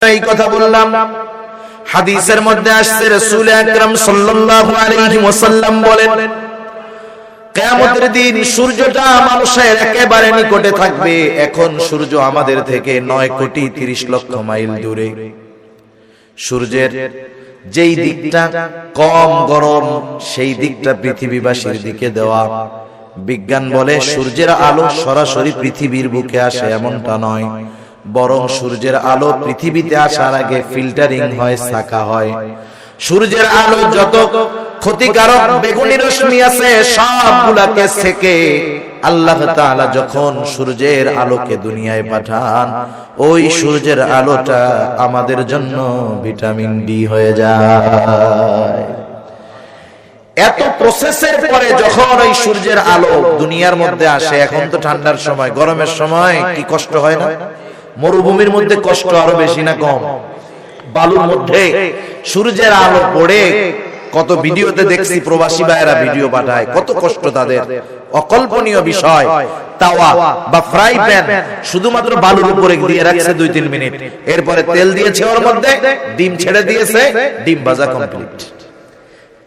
এই কথা বললাম। হাদিসের মধ্যে আসছে রাসূল আকরাম সাল্লাল্লাহু আলাইহি ওয়াসাল্লাম বলেন, কিয়ামতের দিন সূর্যটা মানুষের একেবারে নিকটে থাকবে। এখন সূর্য আমাদের থেকে 9 কোটি 30 লক্ষ মাইল দূরে। সূর্যের যেই দিকটা কম গরম সেই দিকটা পৃথিবীবাসীর দিকে দেওয়া। বিজ্ঞান বলে সূর্যের আলো সরাসরি পৃথিবীর বুকে আসে এমনটা নয়, বরং সূর্যের আলো পৃথিবীতে আসার আগে ফিল্টারিং হয়, ছাঁকা হয়। সূর্যের আলো যত ক্ষতিকারক বেগুনি রশ্মি আছে সবগুলাকে ছেকে আল্লাহ তাআলা যখন সূর্যের আলোকে দুনিয়ায় পাঠান, ওই সূর্যের আলোটা আমাদের জন্য ভিটামিন ডি হয়ে যায়। এত প্রসেসের পরে যখন ওই সূর্যের আলো দুনিয়ার মধ্যে আসে, এখন তো ঠান্ডার সময়, গরমের সময় কি কষ্ট হয় না? মরুভূমির মধ্যে কষ্ট আরো বেশি না কম? বালুর মধ্যে সূর্যের আলো পড়ে কত ভিডিওতে দেখছি, প্রবাসী ভাইয়েরা ভিডিও পাঠায়, কত কষ্ট তাদের, অকল্পনীয় বিষয়। তাওয়া বা ফ্রাই প্যান শুধুমাত্র বালুর উপরে দিয়ে রাখছে 2-3 মিনিট, এরপরে তেল দিয়েছে, ওর মধ্যে ডিম ছেড়ে দিয়েছে, ডিম ভাজা কমপ্লিট।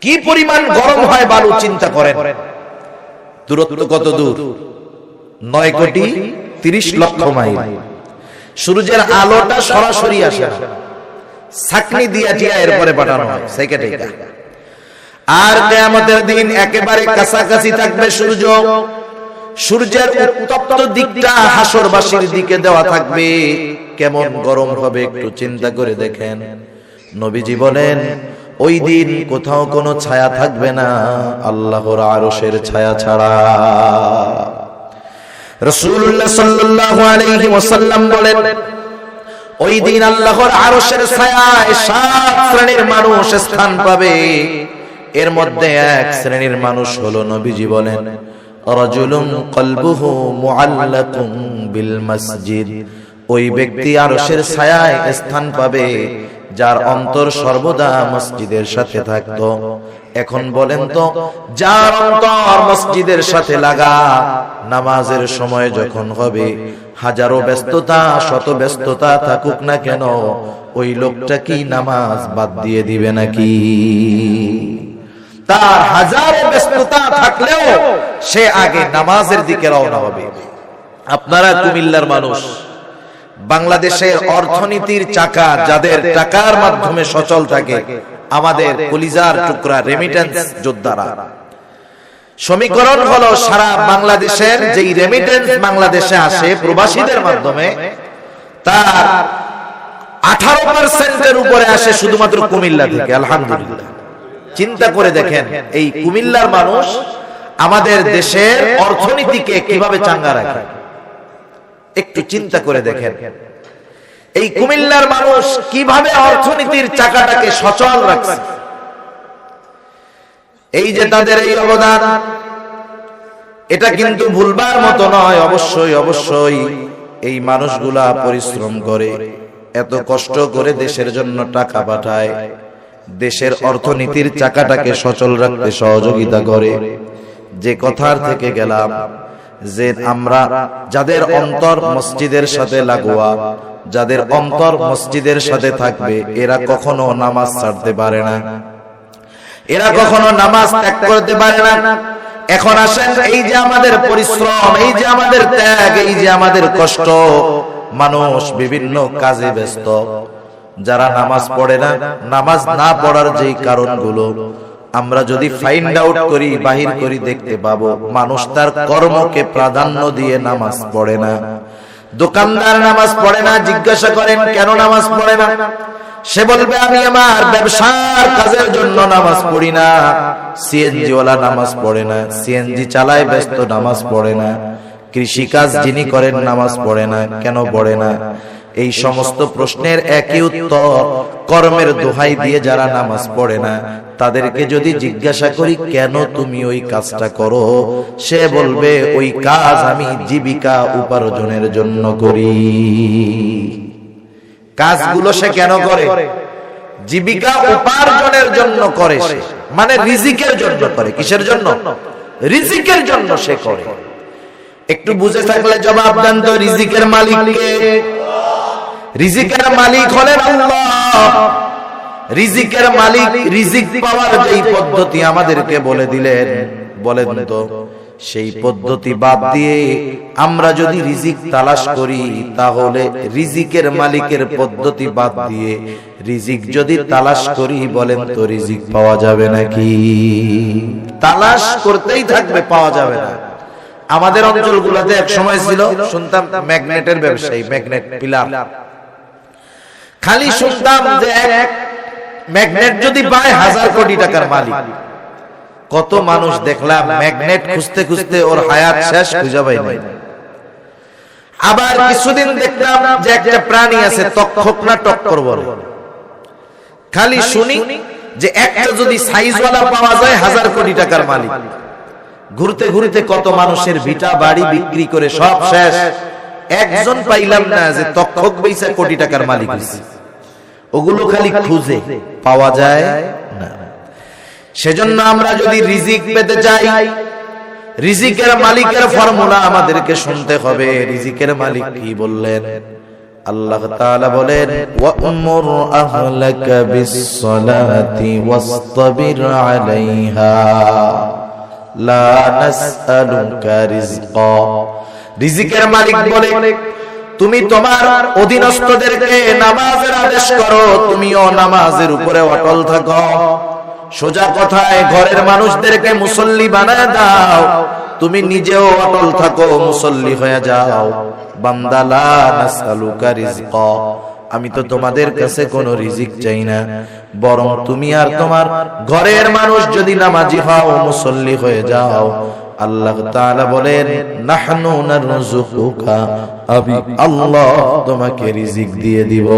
কি পরিমাণ গরম হয় বালু চিন্তা করেন। দূরত্ব কত দূর? 9 কোটি 30 লক্ষ মাইল। সূর্যের আলোটা সরাসরি আসে না, ছাকনি দিয়ে দিয়া এরপরে পাঠানো হয় সেকেন্ডে। আর কিয়ামতের দিন একেবারে কাছাকাছি থাকবে সূর্য। সূর্যের উত্তপ্ত দিকটা হাসরবাসীর দিকে দেওয়া থাকবে। কেমন গরম হবে একটু চিন্তা করে দেখেন। নবীজি বলেন, ওই দিন কোথাও কোনো ছায়া থাকবে না আল্লাহর আরশের ছায়া ছাড়া। রাসূলুল্লাহ সাল্লাল্লাহু আলাইহি ওয়াসাল্লাম বলেন, ওই দিন আল্লাহর আরশের ছায়ায় 7 শ্রেণীর মানুষ স্থান পাবে। এর মধ্যে এক শ্রেণীর মানুষ হলো, নবীজি বলেন, রাজুলুন কলবুহু মুআল্লাকুন বিল মসজিদ। ওই ব্যক্তি আরশের ছায়ায় স্থান পাবে যার অন্তর সর্বদা মসজিদের সাথে থাকতো। এখন বলেন তো, যার অন্তর মসজিদের সাথে লাগা, নামাজের সময় যখন হবে, হাজারো ব্যস্ততা শত ব্যস্ততা থাকুক না কেন, ওই লোকটা কি নামাজ বাদ দিয়ে দিবে নাকি? তার হাজারো ব্যস্ততা থাকলেও সে আগে নামাজের দিকে রওনা হবে। আপনারা কুমিল্লার মানুষ, বাংলাদেশের অর্থনীতির চাকা যাদের টাকার মাধ্যমে সচল থাকে, আমাদের কলিজার টুকরা রেমিটেন্স যোদ্ধারা। সমীকরণ হলো, সারা বাংলাদেশের যেই রেমিটেন্স বাংলাদেশে আসে প্রবাসীদের মাধ্যমে, তার 18% উপরে আসে শুধুমাত্র কুমিল্লা থেকে। আলহামদুলিল্লাহ। চিন্তা করে দেখেন, এই কুমিল্লার মানুষ আমাদের দেশের অর্থনীতিকে কিভাবে চাঙ্গা রাখে, একটু চিন্তা করে দেখেন। এই কুমিল্লার মানুষ কিভাবে অর্থনীতির চাকাটাকে সচল রাখছে। এই যে তাদের এই অবদান, এটা কিন্তু ভুলবার মতো নয়। অবশ্যই অবশ্যই এই মানুষগুলা পরিশ্রম করে, এত কষ্ট করে দেশের জন্য টাকা পাঠায়, দেশের অর্থনীতির চাকাটাকে সচল রাখতে সহযোগিতা করে। যে কথার থেকে গেলাম, যে আমরা যাদের অন্তর মসজিদের সাথে লাগোয়া, যাদের অন্তর মসজিদের সাথে থাকবে, এরা কখনো নামাজ ছাড়তে পারে না, এরা কখনো নামাজ ত্যাগ করতে পারে না। এখন আসেন, এই যে আমাদের পরিশ্রম, এই যে আমাদের ত্যাগ, এই যে আমাদের কষ্ট, মানুষ বিভিন্ন কাজে ব্যস্ত। যারা নামাজ পড়ে না, নামাজ না পড়ার যেই কারণগুলো আমরা যদি ফাইন্ড আউট করি, বাহির করি, দেখতে পাবো মানুষ তার কর্মকে প্রাধান্য দিয়ে নামাজ পড়ে না। দোকানদার নামাজ পড়ে না, জিজ্ঞাসা করেন কেন নামাজ পড়ে না, সে বলবে আমি আমার ব্যবসার কাজের জন্য নামাজ পড়ি না। সিএনজি ওয়ালা নামাজ পড়ে না, সিএনজি চালায় ব্যস্ত, নামাজ পড়ে না। কৃষি কাজ যিনি করেন নামাজ পড়ে না, কেন পড়ে না? এই সমস্ত প্রশ্নের একই উত্তর, কর্মের দোহাই দিয়ে যারা নামাজ পড়ে না তাদেরকে যদি জিজ্ঞাসা করি কেন তুমি ওই কাজটা করো, সে বলবে ওই কাজ আমি জীবিকা উপার্জনের জন্য করি। কাজগুলো সে কেন করে? জীবিকা উপার্জনের জন্য করে, সে মানে রিজিকের জন্য করে। কিসের জন্য? রিজিকের জন্য সে করে। একটু বুঝে থাকলে জবাব দেন তো, রিজিকের মালিক কে? রিজিকের মালিক হলেন আল্লাহ। রিজিকের মালিক, রিজিক পাওয়ার যেই পদ্ধতি আমাদেরকে বলে দিলেন, বলেন তো সেই পদ্ধতি বাদ দিয়ে আমরা যদি রিজিক তালাশ করি, তাহলে রিজিকের মালিকের পদ্ধতি বাদ দিয়ে রিজিক যদি তালাশ করি, বলেন তো রিজিক পাওয়া যাবে নাকি? তালাশ করতেই থাকবে, পাওয়া যাবে না। আমাদের অঞ্চলগুলোতে এক সময় ছিল, শুনতাম ম্যাগনেটের ব্যবসায়ী, ম্যাগনেট পিলার, খালি শুনতাম যে এক ম্যাগনেট যদি পায় 1000 কোটি টাকার মালিক। কত মানুষ দেখলাম ম্যাগনেট খুঁজতে খুঁজতে ওর হায়াত শেষ, খুঁজে পাই নাই। আবার কিছুদিন দেখলাম যে একটা প্রাণী আছে তক্ষক না টক্কর বলে, খালি শুনি যে একটা যদি সাইজওয়ালা পাওয়া যায় 1000 কোটি টাকার মালিক। ঘুরতে ঘুরতে কত মানুষের ভিটা বাড়ি বিক্রি করে সব শেষ, একজন পাইলাম না যে তক্ষক বেচে কোটি টাকার মালিক হইছে। ওগুলো খালি খুঁজে, পাওয়া যায় না। সেজন্য আমরা যদি রিজিক পেতে চাই, রিজিকের মালিকের ফর্মুলা আমাদেরকে শুনতে হবে। রিজিকের মালিক কি বললেন? আল্লাহ তাআলা বলেন, ওয়া'মুর আহলাকা বিস-সালাতি ওয়াসতাবির আলাইহা লা নাসআলুকা রিজকা। রিজিকের মালিক বলে, তুমি তোমার অধীনস্থদেরকে নামাজের আদেশ করো, তুমিও নামাজের উপরে অটল থাকো। সোজা কথায় ঘরের মানুষদেরকে মুসল্লি বানায় দাও, তুমি নিজেও অটল থাকো, মুসল্লি হয়ে যাও। বান্দা লা নাসআলুকা রিজকা, আমি তো তোমাদের কাছে কোনো রিজিক চাই না, বরং তুমি আর তোমার ঘরের মানুষ যদি নামাজি হও, মুসল্লি হয়ে যাও, আল্লাহ তাআলা বলেন নাহনু নারযুকুকা, আমি আল্লাহ তোমাকে রিজিক দিয়ে দিব।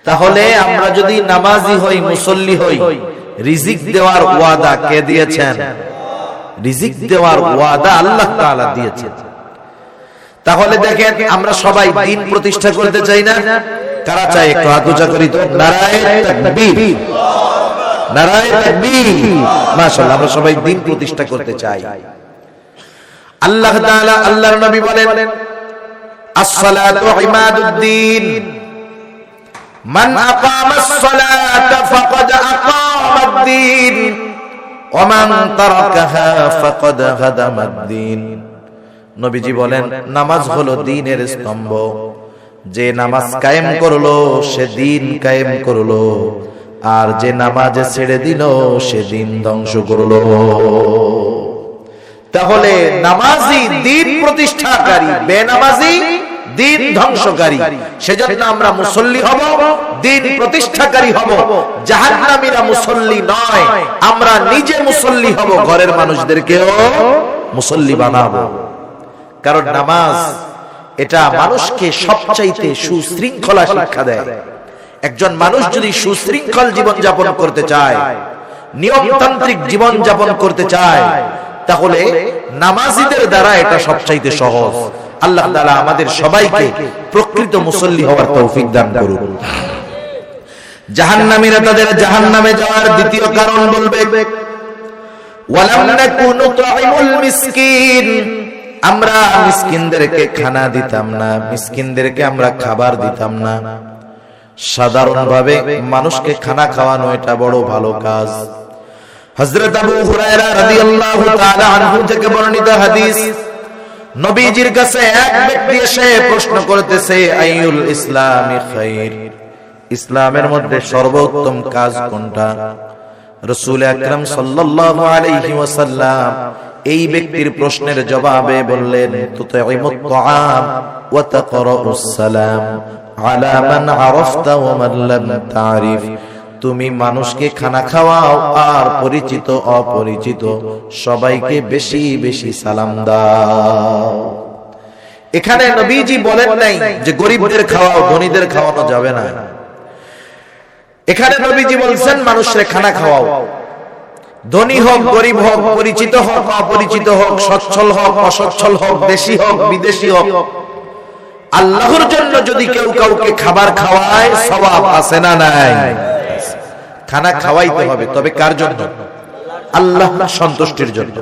তাহলে আমরা যদি নামাজি হই, মুসল্লি হই, রিজিক দেওয়ার ওয়াদা কে দিয়েছেন? রিজিক দেওয়ার ওয়াদা আল্লাহ তাআলা দিয়েছেন। তাহলে দেখেন, আমরা সবাই দিন প্রতিষ্ঠা করতে চাই না? কারা চায়? একটু হাত উঁচা করি তো। নারায়ে তাকবীর, নারায়ে তাকবীর। মাশাআল্লাহ, আমরা সবাই দিন প্রতিষ্ঠা করতে চাই। আল্লাহ তাআলা, আল্লাহর নবী বলেন, আস-সালাতু ইমাদুদ্দিন, মান আকামাস-সালাতা ফাকাদ আকামাদ-দ্বীন ওয়া মান তারাকাহা ফাকাদ হাদামাদ-দ্বীন। নবীজি বলেন, নামাজ হলো দ্বীনের স্তম্ভ, যে নামাজ কায়েম করলো সে দ্বীন কায়েম করলো, আর যে নামাজ ছেড়ে দিল সে দ্বীন ধ্বংস করলো। তাহলে নামাজি দ্বীন প্রতিষ্ঠাকারী, বেনামাজি দ্বীন ধ্বংসকারী। সেজন্য আমরা মুসল্লি হব, দ্বীন প্রতিষ্ঠাকারী হব। জাহান্নামীরা মুসল্লি নয়, আমরা নিজে মুসল্লি হব, ঘরের মানুষদেরকেও মুসল্লি বানাবো। কারণ নামাজ এটা মানুষকে সবচাইতে সুশৃঙ্খলা শিক্ষা দেয়। একজন মানুষ যদি সুশৃঙ্খল জীবন যাপন করতে চায়, নিয়মতান্ত্রিক জীবন যাপন করতে চায়, তাহলে নামাজীদের দ্বারা এটা সবচাইতে সহজ। আল্লাহ তাআলা আমাদের সবাইকে প্রকৃত মুসল্লি হওয়ার তৌফিক দান করুন। জাহান্নামীরা তাদের জাহান্নামে যাওয়ার দ্বিতীয় কারণ বলবে, ওয়ালাম নাকুনু নুতঈমুল মিসকিন, আমরা মিসকিনদেরকে খানা দিতাম না, মিসকিনদেরকে আমরা খাবার দিতাম না। সাধারণভাবে মানুষকে খানা খাওয়ানো এটা বড় ভালো কাজ। হযরত আবু হুরায়রা রাদিয়াল্লাহু তাআলা আনহু থেকে বর্ণিত হাদিস, নবীজির কাছে এক ব্যক্তি এসে প্রশ্ন করতেছে, আইয়ুল ইসলামি খায়র, ইসলামের মধ্যে সর্বোত্তম কাজ কোনটা? রাসূল আকরাম সাল্লাল্লাহু আলাইহি ওয়াসাল্লাম এই ব্যক্তির প্রশ্নের জবাবে বললেন, তুতঈমুত তাআম ওয়া তাকরাউস সালাম আলা মান আরাফতা ওয়া মান লাম তারিফ, তুমি মানুষকে খানা খাওয়াও আর পরিচিত অপরিচিত সবাইকে বেশি বেশি সালাম দাও। এখানে নবীজি বলেন নাই যে গরিবদের খাওয়াও, ধনীদের খাওয়ানো যাবে না। এখানে নবীজি বলছেন মানুষের খানা খাওয়াও, ধনী হোক গরিব হোক, পরিচিত হোক অপরিচিত হোক, সচ্ছল হোক অসচ্ছল হোক, দেশি হোক বিদেশি হোক, আল্লাহর জন্য যদি কেউ কাউকে খাবার খাওয়ায় সওয়াব আছে না নাই? খানা খাওয়াইতে হবে, তবে কার জন্য? আল্লাহর সন্তুষ্টির জন্য।